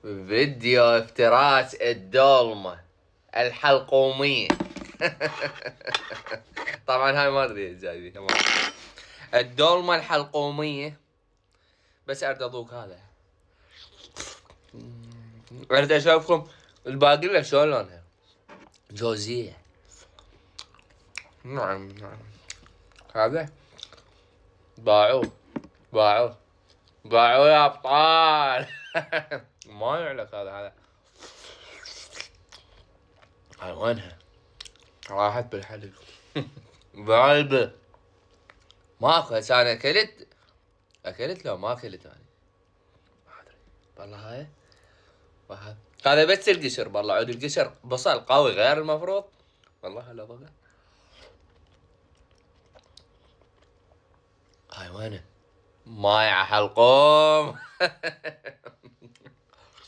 فيديو افتراس الدولمة الحلقومية. طبعا هاي ما ادري جايبينها. الدولمة الحلقومية. بس اريد اذوق هذا. اريد اشوفكم الباقية شلونها. جوزية. نعم. هذا باعوه باعوه باعوه يا ابطال. ما يعلق هذا. هاي وينها؟ راحت بالحلق. بعلبة. ماكو. هسه انا اكلت لو ما اكلت انا ما ادري والله. هذا بس القشر. والله عود القشر بصل قوي غير المفروض. والله هلا ضغط. هاي وينه؟ ماي حلقوم.